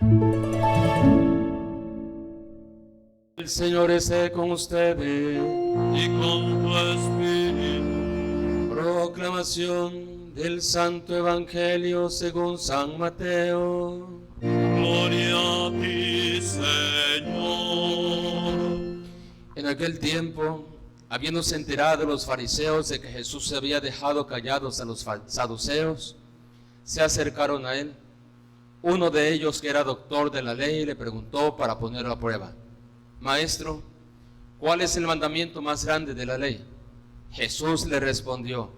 El Señor esté con ustedes. Y con tu espíritu. Proclamación del Santo Evangelio según San Mateo. Gloria a ti, Señor. En aquel tiempo, habiéndose enterado los fariseos de que Jesús se había dejado callados a los saduceos, se acercaron a él. Uno de ellos, que era doctor de la ley, le preguntó para ponerlo a prueba: Maestro, ¿cuál es el mandamiento más grande de la ley? Jesús le respondió: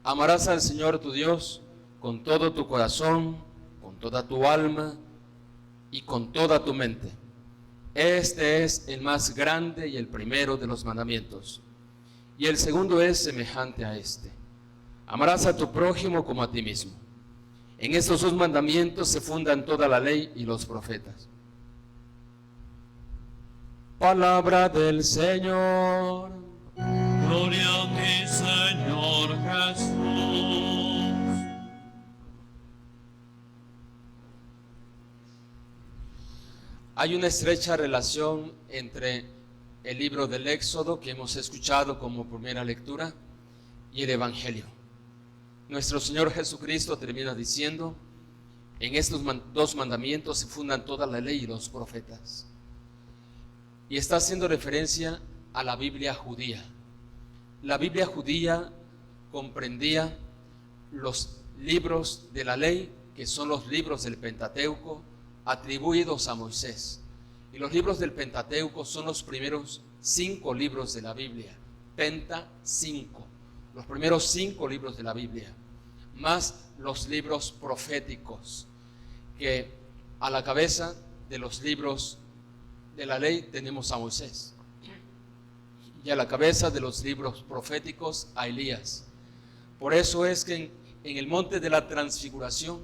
amarás al Señor tu Dios con todo tu corazón, con toda tu alma y con toda tu mente. Este es el más grande y el primero de los mandamientos. Y el segundo es semejante a este: amarás a tu prójimo como a ti mismo. En estos dos mandamientos se fundan toda la ley y los profetas. Palabra del Señor. Gloria a ti, Señor Jesús. Hay una estrecha relación entre el libro del Éxodo, que hemos escuchado como primera lectura, y el Evangelio. Nuestro Señor Jesucristo termina diciendo: en estos dos mandamientos se fundan toda la ley y los profetas. Y está haciendo referencia a la Biblia judía. La Biblia judía comprendía los libros de la ley, que son los libros del Pentateuco, atribuidos a Moisés. Y los libros del Pentateuco son los primeros 5 libros de la Biblia. Penta 5. Los primeros 5 libros de la Biblia, más los libros proféticos, que a la cabeza de los libros de la ley tenemos a Moisés, y a la cabeza de los libros proféticos a Elías. Por eso es que en el monte de la transfiguración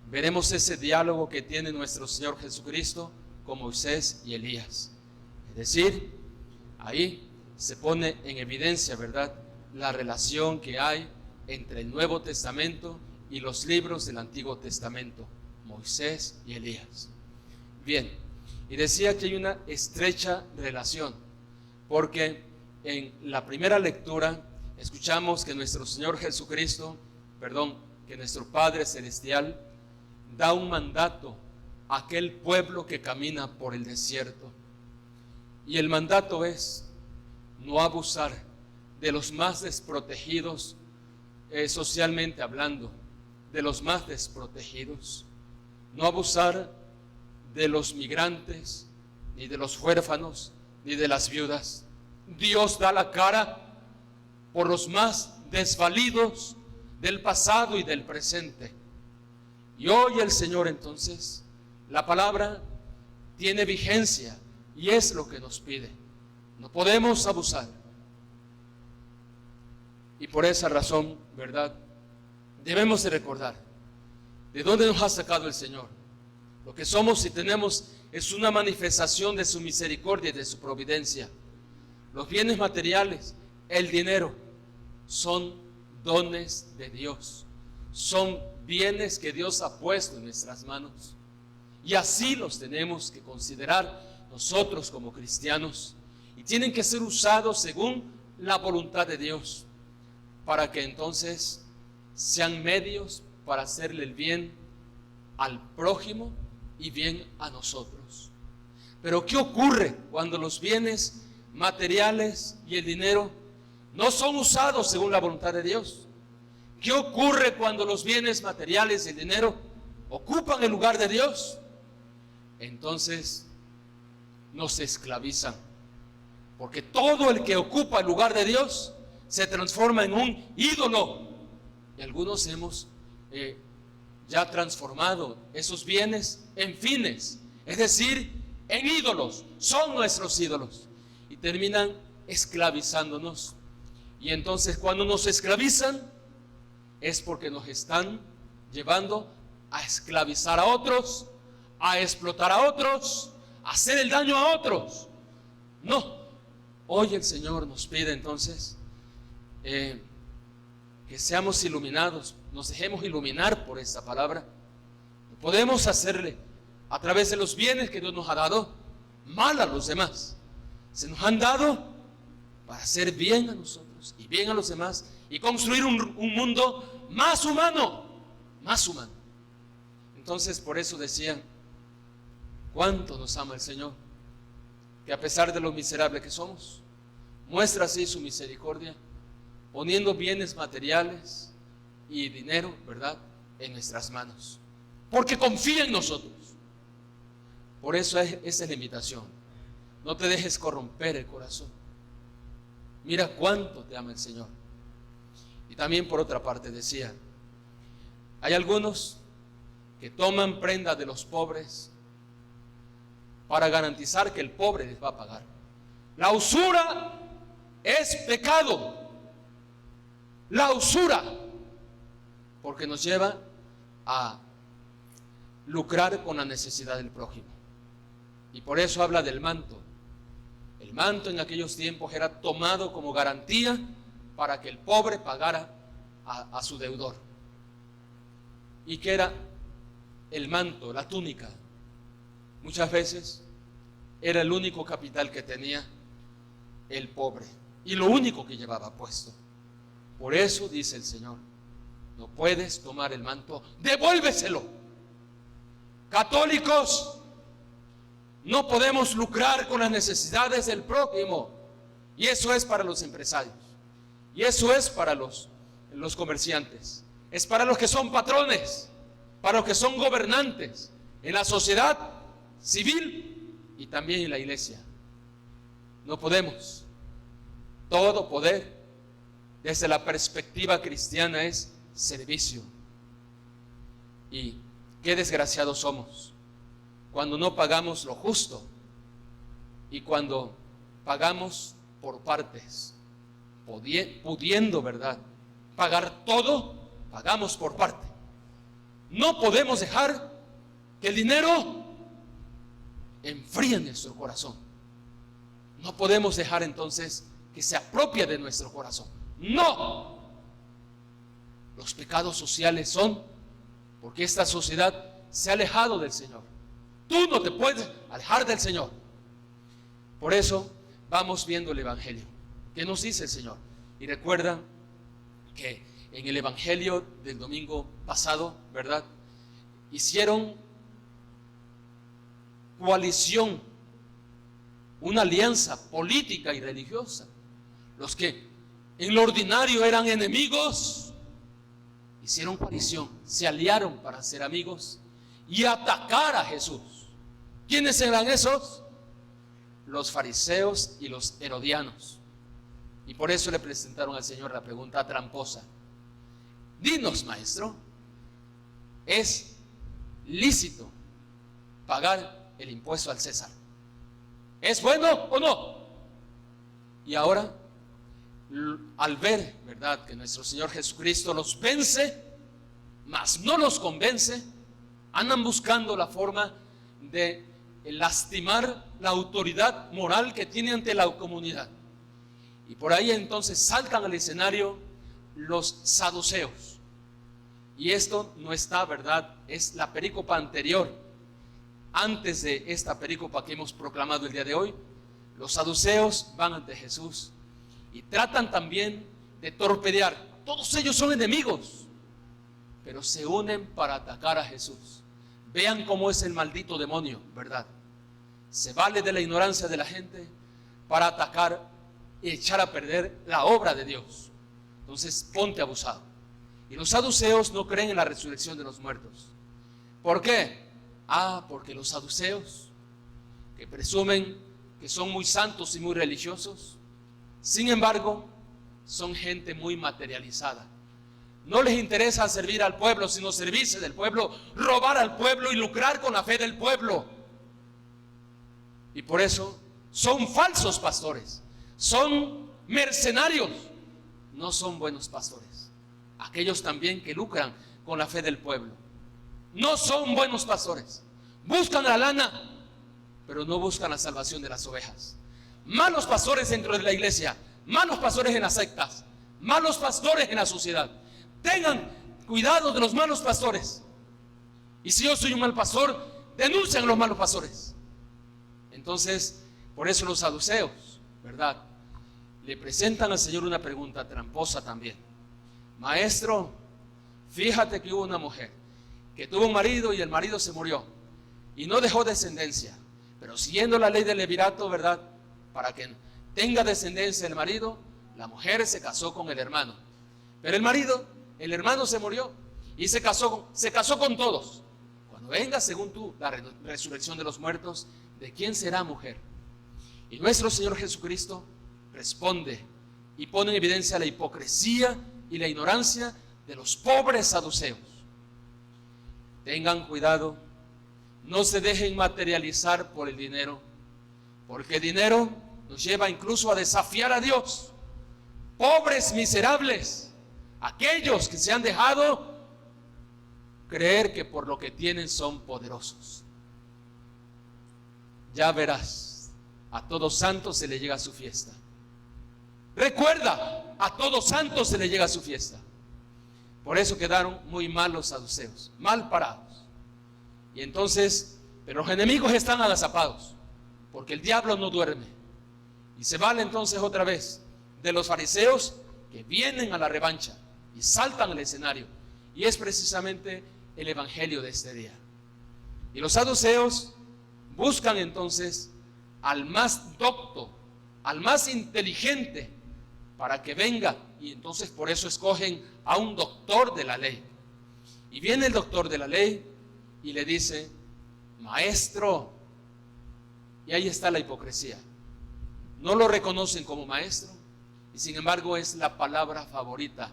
veremos ese diálogo que tiene nuestro Señor Jesucristo con Moisés y Elías. Es decir, ahí se pone en evidencia, ¿verdad?, la relación que hay entre el Nuevo Testamento y los libros del Antiguo Testamento, Moisés y Elías. Bien, y decía que hay una estrecha relación, porque en la primera lectura escuchamos que nuestro Señor Jesucristo, que nuestro Padre Celestial da un mandato a aquel pueblo que camina por el desierto. Y el mandato es no abusar de los más desprotegidos, socialmente hablando, de los más desprotegidos. No abusar de los migrantes, ni de los huérfanos, ni de las viudas. Dios da la cara por los más desvalidos del pasado y del presente. Y hoy el Señor, entonces, la palabra tiene vigencia y es lo que nos pide. No podemos abusar. Y por esa razón, ¿verdad?, debemos de recordar de dónde nos ha sacado el Señor. Lo que somos y tenemos es una manifestación de su misericordia y de su providencia. Los bienes materiales, el dinero, son dones de Dios. Son bienes que Dios ha puesto en nuestras manos. Y así los tenemos que considerar nosotros como cristianos. Y tienen que ser usados según la voluntad de Dios, para que entonces sean medios para hacerle el bien al prójimo y bien a nosotros. Pero ¿qué ocurre cuando los bienes materiales y el dinero no son usados según la voluntad de Dios? ¿Qué ocurre cuando los bienes materiales y el dinero ocupan el lugar de Dios? Entonces nos esclavizan, porque todo el que ocupa el lugar de Dios se transforma en un ídolo. Y algunos hemos ya transformado esos bienes en fines, es decir, en ídolos. Son nuestros ídolos y terminan esclavizándonos. Y entonces cuando nos esclavizan es porque nos están llevando a esclavizar a otros, a explotar a otros, a hacer el daño a otros. No, hoy el Señor nos pide entonces que seamos iluminados, nos dejemos iluminar por esta palabra. Podemos hacerle a través de los bienes que Dios nos ha dado, mal a los demás. Se nos han dado para hacer bien a nosotros y bien a los demás y construir un mundo más humano, más humano. Entonces, por eso decían, cuánto nos ama el Señor, que a pesar de lo miserable que somos, muestra así su misericordia, poniendo bienes materiales y dinero, ¿verdad?, en nuestras manos, porque confía en nosotros. Por eso esa es la invitación. No te dejes corromper el corazón. Mira cuánto te ama el Señor. Y también por otra parte decía, hay algunos que toman prenda de los pobres para garantizar que el pobre les va a pagar. La usura es pecado. La usura, porque nos lleva a lucrar con la necesidad del prójimo. Y por eso habla del manto. El manto en aquellos tiempos era tomado como garantía para que el pobre pagara a su deudor. ¿Y qué era el manto, la túnica? Muchas veces era el único capital que tenía el pobre y lo único que llevaba puesto. Por eso dice el Señor, no puedes tomar el manto, devuélveselo. Católicos, no podemos lucrar con las necesidades del prójimo. Y eso es para los empresarios. Y eso es para los comerciantes. Es para los que son patrones, para los que son gobernantes en la sociedad civil y también en la iglesia. No podemos. Todo poder desde la perspectiva cristiana es servicio. Y qué desgraciados somos cuando no pagamos lo justo y cuando pagamos por partes, pudiendo, ¿verdad?, pagar todo, pagamos por parte. No podemos dejar que el dinero enfríe nuestro corazón. No podemos dejar entonces que se apropie de nuestro corazón. No. Los pecados sociales son porque esta sociedad se ha alejado del Señor. Tú no te puedes alejar del Señor. Por eso vamos viendo el Evangelio. ¿Qué nos dice el Señor? Y recuerda que en el Evangelio del domingo pasado, ¿verdad?, hicieron coalición, una alianza política y religiosa. Los que en lo ordinario eran enemigos, hicieron coalición, se aliaron para ser amigos y atacar a Jesús. ¿Quiénes eran esos? Los fariseos y los herodianos. Y por eso le presentaron al Señor la pregunta tramposa. Dinos, maestro, ¿es lícito pagar el impuesto al César? ¿Es bueno o no? Y ahora, al ver, ¿verdad?, que nuestro Señor Jesucristo los vence, mas no los convence, andan buscando la forma de lastimar la autoridad moral que tiene ante la comunidad. Y por ahí entonces saltan al escenario los saduceos. Y esto no está, ¿verdad?, es la perícopa anterior. Antes de esta perícopa que hemos proclamado el día de hoy, los saduceos van ante Jesús y tratan también de torpedear. Todos ellos son enemigos, pero se unen para atacar a Jesús. Vean cómo es el maldito demonio, ¿verdad? Se vale de la ignorancia de la gente para atacar y echar a perder la obra de Dios. Entonces, ponte abusado. Y los saduceos no creen en la resurrección de los muertos. ¿Por qué? Porque los saduceos, que presumen que son muy santos y muy religiosos, sin embargo, son gente muy materializada. No les interesa servir al pueblo, sino servirse del pueblo, robar al pueblo y lucrar con la fe del pueblo. Y por eso son falsos pastores, son mercenarios, no son buenos pastores. Aquellos también que lucran con la fe del pueblo, no son buenos pastores. Buscan la lana, pero no buscan la salvación de las ovejas. Malos pastores dentro de la iglesia, malos pastores en las sectas, malos pastores en la sociedad. Tengan cuidado de los malos pastores. Y si yo soy un mal pastor, denuncian a los malos pastores. Entonces, por eso los saduceos, ¿verdad?, le presentan al Señor una pregunta tramposa también. Maestro, fíjate que hubo una mujer que tuvo un marido y el marido se murió y no dejó descendencia, pero siguiendo la ley del levirato, ¿verdad?, para que tenga descendencia el marido, la mujer se casó con el hermano, pero el hermano se murió y se casó con todos. Cuando venga, según tú, la resurrección de los muertos, ¿de quién será mujer? Y nuestro Señor Jesucristo responde y pone en evidencia la hipocresía y la ignorancia de los pobres saduceos. Tengan cuidado, no se dejen materializar por el dinero, porque el dinero nos lleva incluso a desafiar a Dios. Pobres miserables, aquellos que se han dejado creer que por lo que tienen son poderosos. Ya verás, a Todos Santos se le llega su fiesta. Recuerda, a Todos Santos se le llega su fiesta. Por eso quedaron muy mal los saduceos, mal parados. Y entonces, pero los enemigos están agazapados, porque el diablo no duerme. Y se vale entonces otra vez de los fariseos que vienen a la revancha y saltan al escenario. Y es precisamente el evangelio de este día. Y los saduceos buscan entonces al más docto, al más inteligente, para que venga, y entonces por eso escogen a un doctor de la ley. Y viene el doctor de la ley y le dice, maestro, y ahí está la hipocresía. No lo reconocen como maestro, y sin embargo es la palabra favorita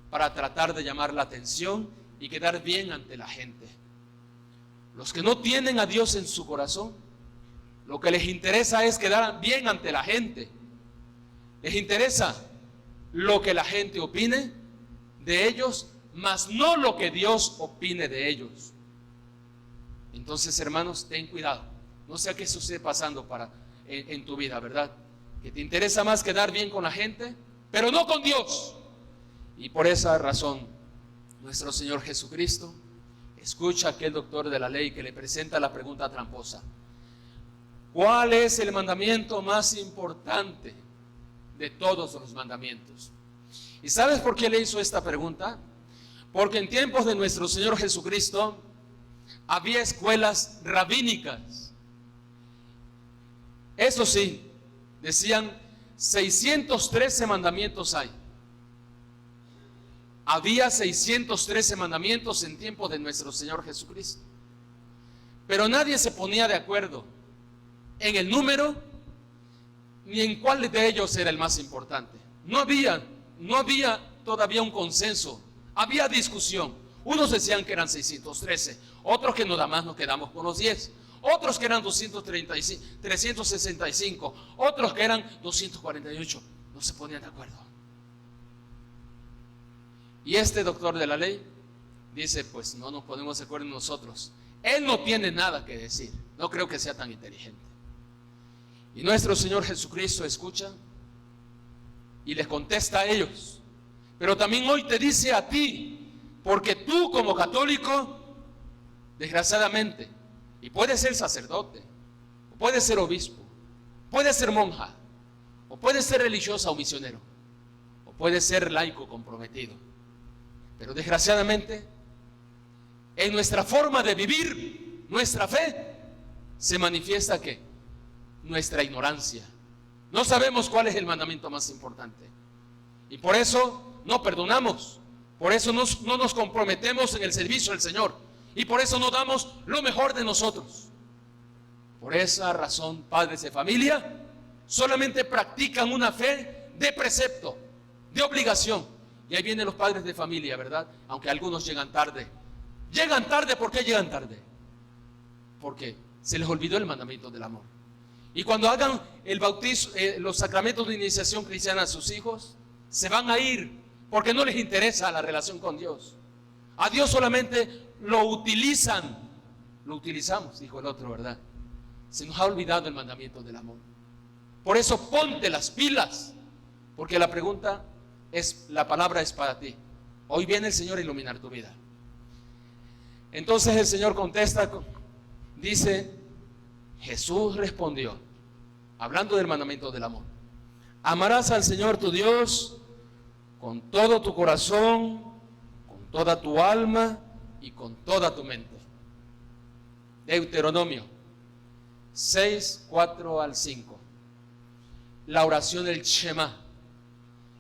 para tratar de llamar la atención y quedar bien ante la gente. Los que no tienen a Dios en su corazón, lo que les interesa es quedar bien ante la gente. Les interesa lo que la gente opine de ellos, mas no lo que Dios opine de ellos. Entonces, hermanos, ten cuidado. No sé qué sucede pasando en tu vida, ¿verdad? Que te interesa más quedar bien con la gente, pero no con Dios. Y por esa razón, nuestro Señor Jesucristo escucha a aquel doctor de la ley que le presenta la pregunta tramposa. ¿Cuál es el mandamiento más importante de todos los mandamientos? ¿Y sabes por qué le hizo esta pregunta? Porque en tiempos de nuestro Señor Jesucristo había escuelas rabínicas. Eso sí, decían 613 mandamientos hay. Había 613 mandamientos en tiempos de nuestro Señor Jesucristo. Pero nadie se ponía de acuerdo en el número ni en cuál de ellos era el más importante. No había todavía un consenso, había discusión. Unos decían que eran 613, otros que nada más nos quedamos con los 10, otros que eran 365, otros que eran 248. No se ponían de acuerdo. Y este doctor de la ley dice, pues no nos ponemos de acuerdo nosotros. Él no tiene nada que decir, no creo que sea tan inteligente. Y nuestro Señor Jesucristo escucha y les contesta a ellos. Pero también hoy te dice a ti, porque tú como católico, desgraciadamente, y puedes ser sacerdote, o puedes ser obispo, puedes ser monja, o puedes ser religiosa o misionero, o puedes ser laico comprometido. Pero desgraciadamente, en nuestra forma de vivir nuestra fe, se manifiesta que nuestra ignorancia. No sabemos cuál es el mandamiento más importante. Y por eso no perdonamos. Por eso no nos comprometemos en el servicio del Señor. Y por eso no damos lo mejor de nosotros. Por esa razón, padres de familia solamente practican una fe de precepto, de obligación. Y ahí vienen los padres de familia, ¿verdad? Aunque algunos llegan tarde. Llegan tarde, ¿por qué llegan tarde? Porque se les olvidó el mandamiento del amor. Y cuando hagan el bautismo, los sacramentos de iniciación cristiana a sus hijos, se van a ir porque no les interesa la relación con Dios. A Dios solamente lo utilizan. Lo utilizamos, dijo el otro, ¿verdad? Se nos ha olvidado el mandamiento del amor. Por eso ponte las pilas, porque la palabra es para ti. Hoy viene el Señor a iluminar tu vida. Entonces el Señor contesta Dice, Jesús respondió, hablando del mandamiento del amor: amarás al Señor tu Dios con todo tu corazón, con toda tu alma y con toda tu mente. Deuteronomio 6, 4 al 5. La oración del Shema.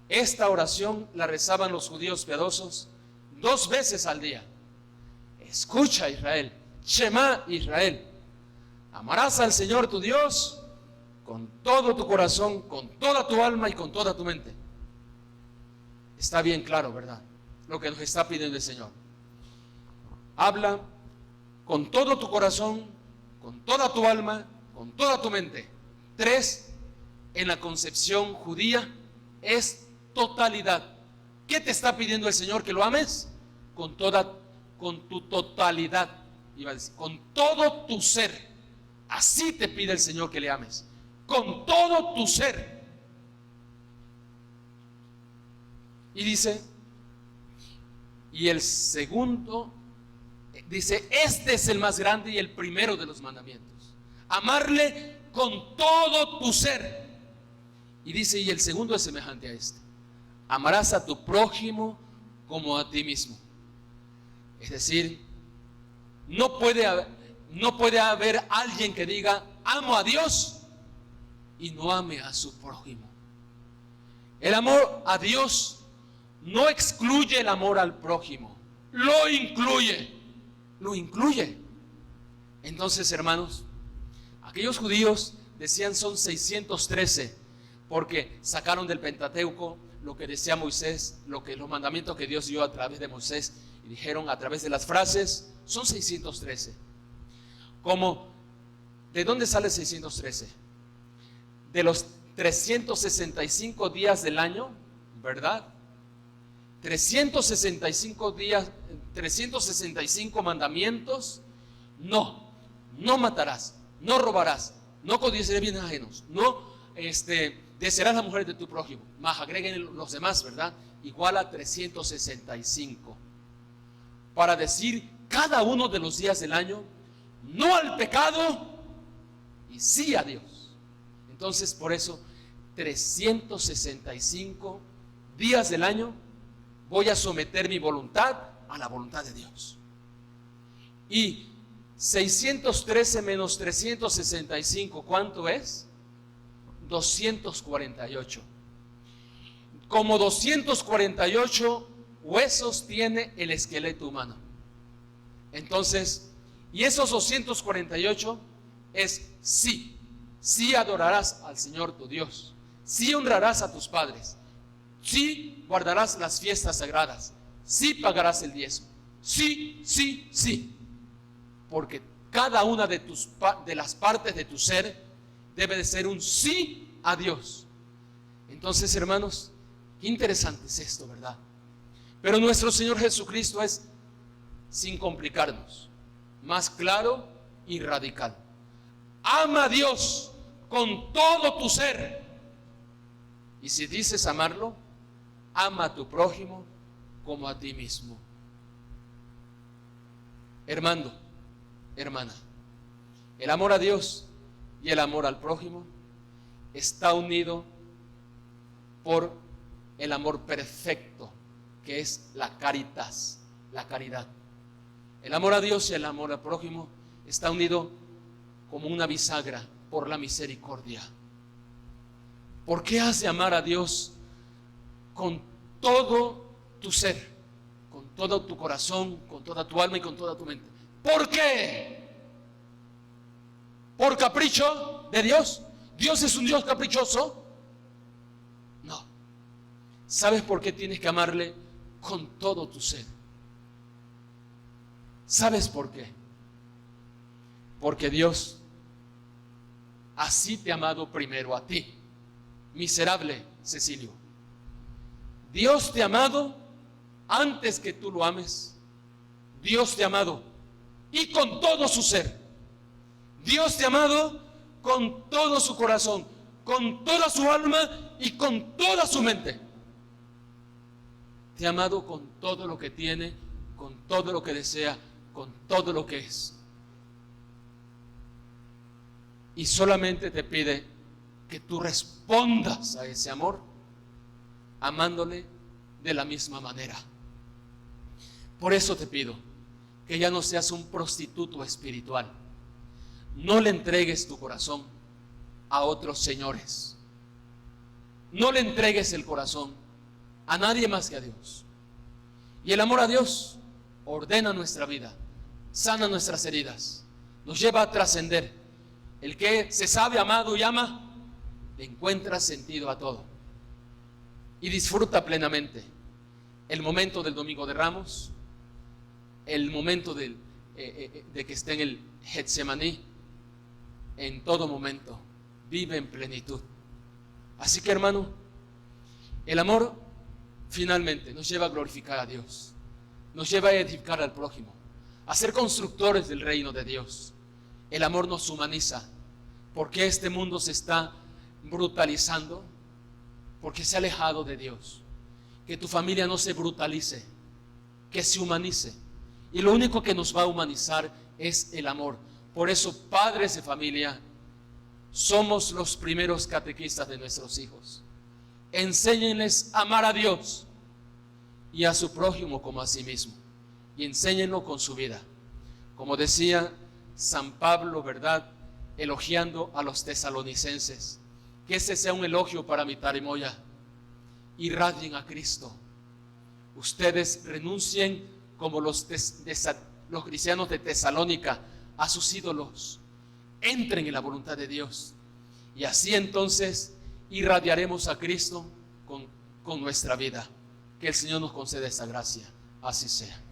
Esta oración la rezaban los judíos piadosos 2 veces al día. Escucha, Israel, Shema, Israel, amarás al Señor tu Dios con todo tu corazón, con toda tu alma y con toda tu mente. Está bien claro, ¿verdad? Lo que nos está pidiendo el Señor. Habla con todo tu corazón, con toda tu alma, con toda tu mente. 3, en la concepción judía, es totalidad. ¿Qué te está pidiendo el Señor? Que lo ames con tu totalidad, iba a decir, con todo tu ser. Así te pide el Señor que le ames, con todo tu ser. Y dice, y el segundo, dice, este es el más grande y el primero de los mandamientos: amarle con todo tu ser. Y dice, y el segundo es semejante a este: amarás a tu prójimo como a ti mismo. Es decir, no puede haber alguien que diga amo a Dios y no ame a su prójimo. El amor a Dios no excluye el amor al prójimo, lo incluye. Entonces, hermanos, aquellos judíos decían son 613 porque sacaron del Pentateuco lo que decía Moisés, los mandamientos que Dios dio a través de Moisés, y dijeron a través de las frases, son 613. ¿De dónde sale 613? De los 365 días del año, ¿verdad? 365 días, 365 mandamientos. No matarás, no robarás, no codiciarás bienes ajenos, no desearás la mujer de tu prójimo, más agreguen los demás, ¿verdad? Igual a 365. Para decir cada uno de los días del año, no al pecado y sí a Dios. Entonces, por eso, 365 días del año voy a someter mi voluntad a la voluntad de Dios. Y 613 menos 365, ¿cuánto es? 248. Como 248 huesos tiene el esqueleto humano. Entonces, y esos 248 es sí adorarás al Señor tu Dios, sí honrarás a tus padres, sí guardarás las fiestas sagradas, sí pagarás el diezmo, sí, porque cada una de las partes de tu ser debe de ser un sí a Dios. Entonces, hermanos, qué interesante es esto, ¿verdad? Pero nuestro Señor Jesucristo es, sin complicarnos, más claro y radical. Ama a Dios con todo tu ser. Y si dices amarlo, ama a tu prójimo como a ti mismo. Hermano, hermana, el amor a Dios y el amor al prójimo está unido por el amor perfecto, que es la caritas, la caridad. El amor a Dios y el amor al prójimo está unido como una bisagra por la misericordia. ¿Por qué has de amar a Dios con todo tu ser, con todo tu corazón, con toda tu alma y con toda tu mente? ¿Por qué? ¿Por capricho de Dios? ¿Dios es un Dios caprichoso? No. ¿Sabes por qué tienes que amarle con todo tu ser? ¿Sabes por qué? Porque Dios así te ha amado primero a ti, miserable Cecilio. Dios te ha amado antes que tú lo ames. Dios te ha amado y con todo su ser. Dios te ha amado con todo su corazón, con toda su alma y con toda su mente. Te ha amado con todo lo que tiene, con todo lo que desea, con todo lo que es. Y solamente te pide que tú respondas a ese amor amándole de la misma manera. Por eso te pido que ya no seas un prostituto espiritual. No le entregues tu corazón a otros señores. No le entregues el corazón a nadie más que a Dios. Y el amor a Dios ordena nuestra vida, sana nuestras heridas, nos lleva a trascender. El que se sabe amado y ama, le encuentra sentido a todo y disfruta plenamente el momento del Domingo de Ramos, el momento de que esté en el Getsemaní. En todo momento vive en plenitud. Así que, hermano, el amor finalmente nos lleva a glorificar a Dios, nos lleva a edificar al prójimo, a ser constructores del reino de Dios. El amor nos humaniza. Porque este mundo se está brutalizando, porque se ha alejado de Dios. Que tu familia no se brutalice, que se humanice. Y lo único que nos va a humanizar es el amor. Por eso, padres de familia, somos los primeros catequistas de nuestros hijos. Enséñenles a amar a Dios y a su prójimo como a sí mismo. Y enséñenlo con su vida. Como decía San Pablo, ¿verdad?, elogiando a los tesalonicenses, que ese sea un elogio para mi Tarimoya. Irradien a Cristo. Ustedes renuncien como los cristianos de Tesalónica a sus ídolos. Entren en la voluntad de Dios. Y así entonces irradiaremos a Cristo con nuestra vida. Que el Señor nos conceda esta gracia. Así sea.